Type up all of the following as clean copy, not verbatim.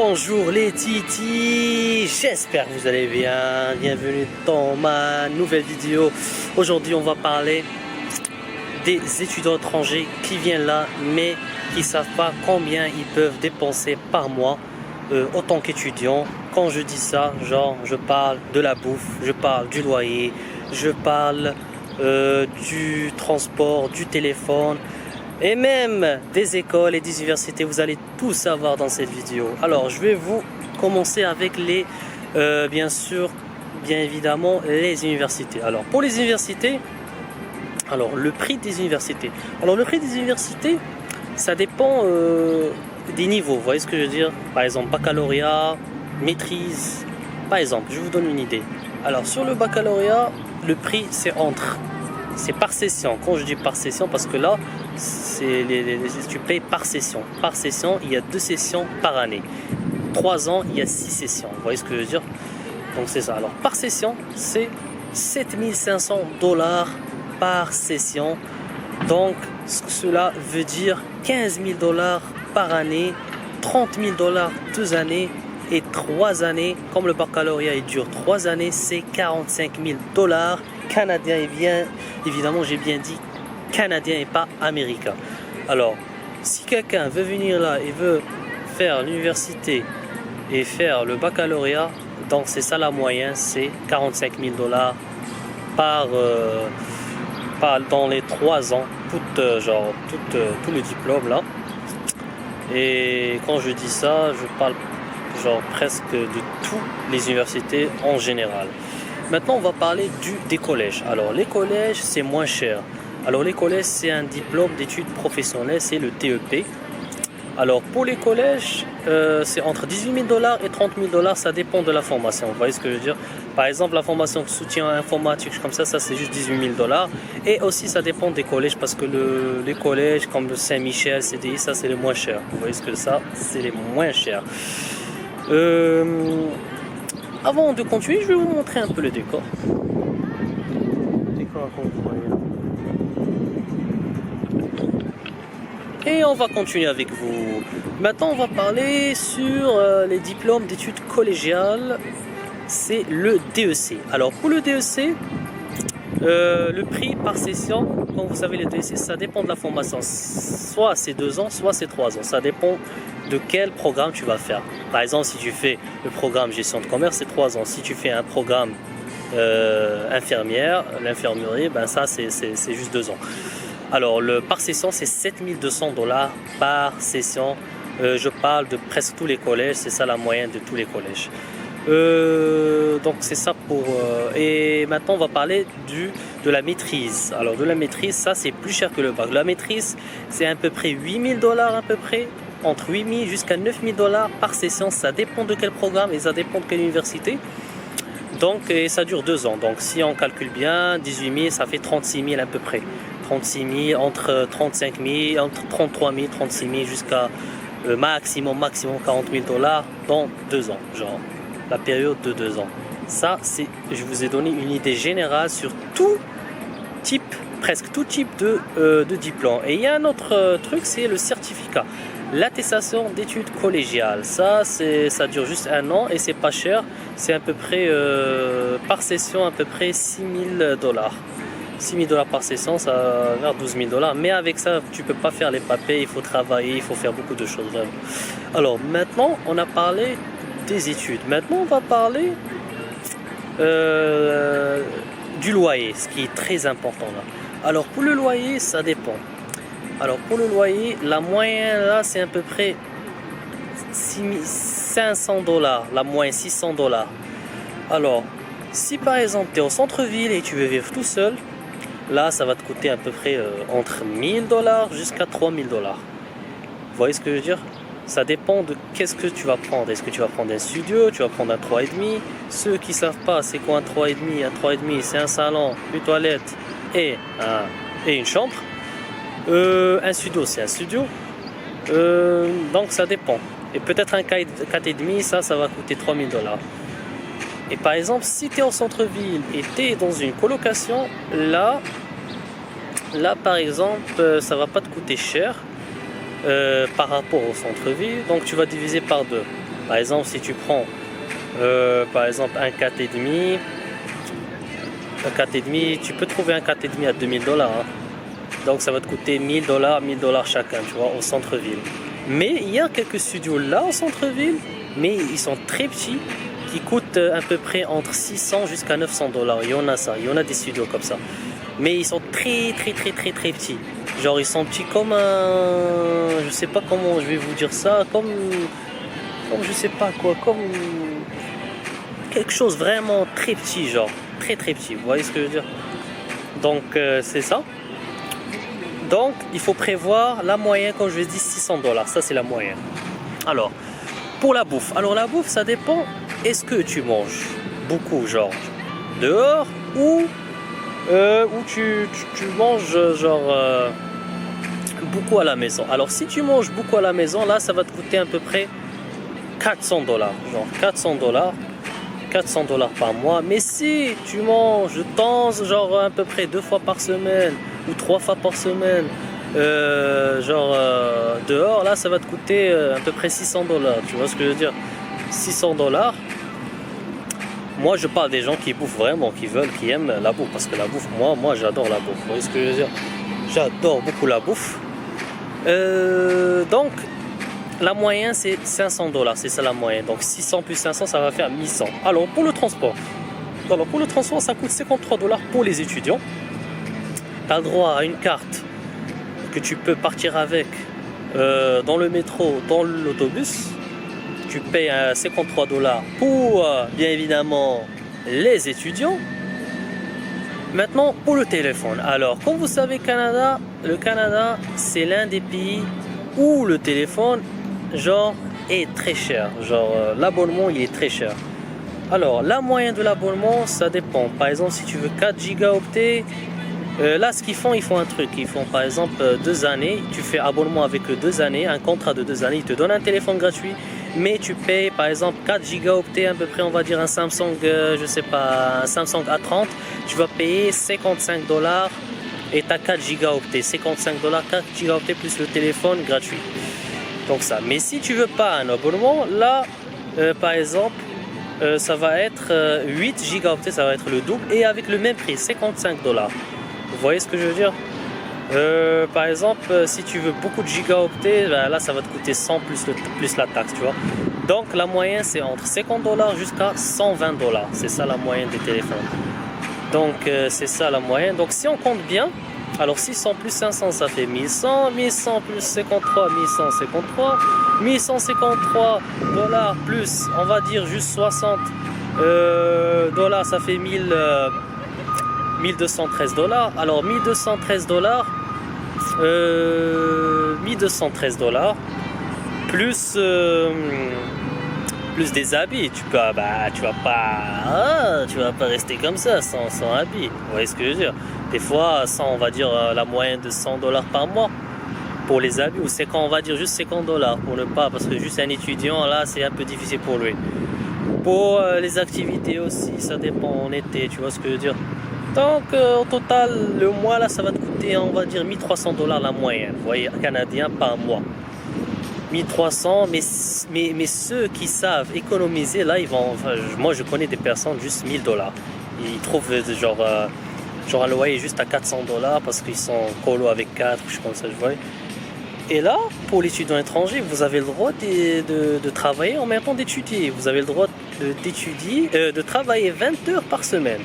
Bonjour les titis, j'espère que vous allez bien, bienvenue dans ma nouvelle vidéo. Aujourd'hui on va parler des étudiants étrangers qui viennent là mais qui ne savent pas combien ils peuvent dépenser par mois en tant qu'étudiant. Quand je dis ça, genre je parle de la bouffe, je parle du loyer, je parle du transport, du téléphone et même des écoles et des universités. Vous allez tout savoir dans cette vidéo. Alors je vais vous commencer avec les bien évidemment les universités. Alors pour les universités, alors le prix des universités. Alors le prix des universités, ça dépend des niveaux. Vous voyez ce que je veux dire? Par exemple baccalauréat, maîtrise. Par exemple, je vous donne une idée. Alors sur le baccalauréat, le prix c'est par session. Quand je dis par session, parce que là, tu payes par session. Par session, il y a 2 sessions par année. 3 ans, il y a 6 sessions. Vous voyez ce que je veux dire? Donc c'est ça. Alors par session, c'est 7500 $ par session. Donc cela veut dire 15 000 $ par année, 30 000 $ 2 années et 3 années. Comme le baccalauréat il dure 3 années, c'est 45 000 $ canadiens. Et bien évidemment, j'ai bien dit canadien et pas américain. Alors si quelqu'un veut venir là et veut faire l'université et faire le baccalauréat, donc c'est ça la moyenne, c'est 45 000 $ par dans les 3 ans, tout le diplôme là. Et quand je dis ça, je parle genre presque de toutes les universités en général. Maintenant on va parler des collèges. Alors les collèges c'est moins cher. Alors les collèges c'est un diplôme d'études professionnelles, c'est le TEP. Alors pour les collèges c'est entre 18 000 $ et 30 000 $, ça dépend de la formation. Vous voyez ce que je veux dire? Par exemple la formation de soutien informatique comme ça c'est juste 18 000 $. Et aussi ça dépend des collèges, parce que les collèges comme le Saint-Michel, CDI, ça c'est les moins chers. Vous voyez ce que ça c'est les moins chers. Avant de continuer, je vais vous montrer un peu le décor. Et on va continuer avec vous. Maintenant, on va parler sur les diplômes d'études collégiales. C'est le DEC. Alors, pour le DEC, le prix par session, comme vous savez, le DEC, ça dépend de la formation. Soit c'est 2 ans, soit c'est 3 ans. Ça dépend de quel programme tu vas faire. Par exemple, si tu fais le programme gestion de commerce, c'est 3 ans. Si tu fais un programme l'infirmerie, ben ça, c'est juste 2 ans. Alors, par session, c'est 7 200 $ par session. Je parle de presque tous les collèges, c'est ça la moyenne de tous les collèges. Donc, c'est ça pour... et maintenant, on va parler de la maîtrise. Alors, de la maîtrise, ça, c'est plus cher que le bac. La maîtrise, c'est à peu près 8 000 $ à peu près. Entre 8 000 jusqu'à 9 000 $ par session. Ça dépend de quel programme et ça dépend de quelle université. Donc, et ça dure 2 ans. Donc, si on calcule bien, 18 000, ça fait 36 000 à peu près. 36 000, entre 35 000, entre 33 000, 36 000 jusqu'à maximum 40 000 $ dans 2 ans, genre la période de 2 ans. Ça, je vous ai donné une idée générale sur presque tout type de diplôme. Et il y a un autre truc, c'est le certificat, l'attestation d'études collégiales. Ça dure juste 1 an et c'est pas cher. C'est à peu près par session à peu près 6 000 $. 6 000 $ par session, ça va vers 12 000 $. Mais avec ça, tu peux pas faire les papiers, il faut travailler, il faut faire beaucoup de choses. Vraiment. Alors maintenant, on a parlé des études. Maintenant, on va parler du loyer, ce qui est très important là. Alors pour le loyer, ça dépend. Alors pour le loyer, la moyenne là, c'est à peu près 500 $, la moyenne 600 $. Alors, si par exemple tu es au centre-ville et tu veux vivre tout seul, là, ça va te coûter à peu près entre 1 000 $ jusqu'à 3 000 $. Vous voyez ce que je veux dire? Ça dépend de qu'est-ce que tu vas prendre. Est-ce que tu vas prendre un studio? Tu vas prendre un 3,5? Ceux qui ne savent pas, c'est quoi un 3,5? Un 3,5, c'est un salon, une toilette et une chambre. Un studio, c'est un studio. Donc, ça dépend. Et peut-être un 4,5, ça va coûter 3 000 $. Et par exemple, si tu es au centre-ville et tu es dans une colocation, là par exemple, ça va pas te coûter cher par rapport au centre-ville. Donc tu vas diviser par 2. Par exemple, si tu prends par exemple un 4,5, tu peux trouver un 4,5 à 2000 $. Hein. Donc ça va te coûter 1000 $, 1000 $ chacun, tu vois, au centre-ville. Mais il y a quelques studios là au centre-ville, mais ils sont très petits, qui coûtent à peu près entre 600 jusqu'à 900 $. Il y en a ça, il y en a des studios comme ça. Mais ils sont très petits. Genre ils sont petits comme un... Je sais pas comment je vais vous dire ça, comme je sais pas quoi, comme quelque chose vraiment très petit, genre très petit, vous voyez ce que je veux dire. Donc c'est ça. Donc il faut prévoir la moyenne, comme je vous ai dit, 600 $, ça c'est la moyenne. Alors pour la bouffe, ça dépend, est-ce que tu manges beaucoup genre dehors ou tu manges genre beaucoup à la maison. Alors si tu manges beaucoup à la maison, là ça va te coûter à peu près 400 $, genre 400 $ par mois. Mais si tu manges de temps, genre à peu près 2 fois par semaine ou 3 fois par semaine, dehors, là ça va te coûter à peu près 600 $. Tu vois ce que je veux dire? 600 $. Moi je parle des gens qui bouffent vraiment, qui aiment la bouffe, parce que la bouffe, moi j'adore la bouffe. Vous voyez ce que je veux dire? J'adore beaucoup la bouffe. Donc la moyenne c'est 500 $, c'est ça la moyenne. Donc 600 plus 500, ça va faire 1100. Alors pour le transport, ça coûte 53 $ pour les étudiants. Tu as le droit à une carte que tu peux partir avec dans le métro, dans l'autobus. Tu payes 53 $ pour bien évidemment les étudiants. Maintenant pour le téléphone. Alors comme vous savez, le Canada c'est l'un des pays où le téléphone genre est très cher, genre l'abonnement il est très cher. Alors la moyenne de l'abonnement ça dépend. Par exemple si tu veux 4 gigaoctets, là ce qu'ils font, un truc, ils font par exemple 2 années, tu fais abonnement avec eux 2 années, un contrat de 2 années, ils te donnent un téléphone gratuit, mais tu payes par exemple 4 gigaoctets à peu près, on va dire un Samsung, je sais pas, un Samsung A30, tu vas payer 55 $ et tu as 4 gigaoctets, 55 $, 4 gigaoctets plus le téléphone gratuit. Donc ça, mais si tu veux pas un abonnement, là par exemple ça va être 8 gigaoctets, ça va être le double et avec le même prix, 55 $. Vous voyez ce que je veux dire? Par exemple si tu veux beaucoup de gigaoctets, ben là ça va te coûter 100 plus la taxe, tu vois. Donc la moyenne c'est entre 50 $ jusqu'à 120 $, c'est ça la moyenne des téléphones. Donc c'est ça la moyenne. Donc si on compte bien, alors 600 plus 500 ça fait 1100, 1100 plus 53, 1153, 1153 $ plus on va dire juste 60 $ ça fait 1213 $. Alors 1213 $, 1213 $ plus des habits, tu vas pas rester comme ça sans habits. Vous voyez ce que je veux dire? Des fois, on va dire la moyenne de 100 $ par mois pour les habits, ou on va dire juste 50 $ pour ne pas, parce que juste un étudiant là c'est un peu difficile pour lui. Pour les activités aussi, ça dépend en été, tu vois ce que je veux dire. Donc au total, le mois là ça va te coûter, on va dire 1300 $ la moyenne, vous voyez, canadien par mois. 1300, mais ceux qui savent économiser là, ils vont, moi je connais des personnes juste 1000 $. Ils trouvent genre un loyer juste à 400 $ parce qu'ils sont colo avec 4, je suis comme ça, je vois. Et là, pour l'étudiant étranger, vous avez le droit de travailler en même temps d'étudier. Vous avez le droit de travailler 20 heures par semaine.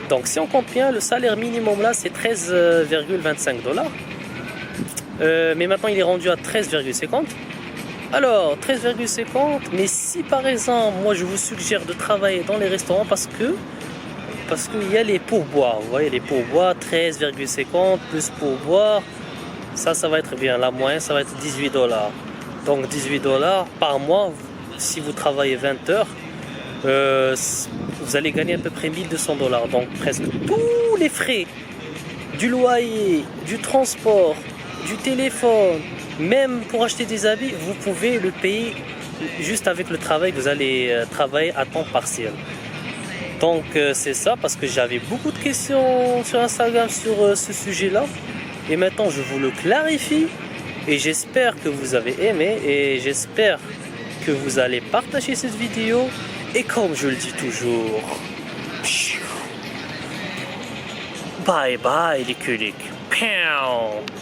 Donc si on compte bien, le salaire minimum là c'est 13,25 $. Mais maintenant il est rendu à 13,50 $. Alors 13,50 $, mais si par exemple moi je vous suggère de travailler dans les restaurants parce qu'il y a les pourboires, vous voyez les pourboires, 13,50 $ plus pourboire, ça va être bien, la moyenne ça va être 18 $. Donc 18 $ par mois, si vous travaillez 20 heures, vous allez gagner à peu près 1200 $. Donc presque tous les frais, du loyer, du transport, du téléphone, même pour acheter des habits, vous pouvez le payer juste avec le travail, vous allez travailler à temps partiel. Donc c'est ça, parce que j'avais beaucoup de questions sur Instagram sur ce sujet-là. Et maintenant je vous le clarifie. Et j'espère que vous avez aimé. Et j'espère que vous allez partager cette vidéo. Et comme je le dis toujours, bye bye les culiques. Pow.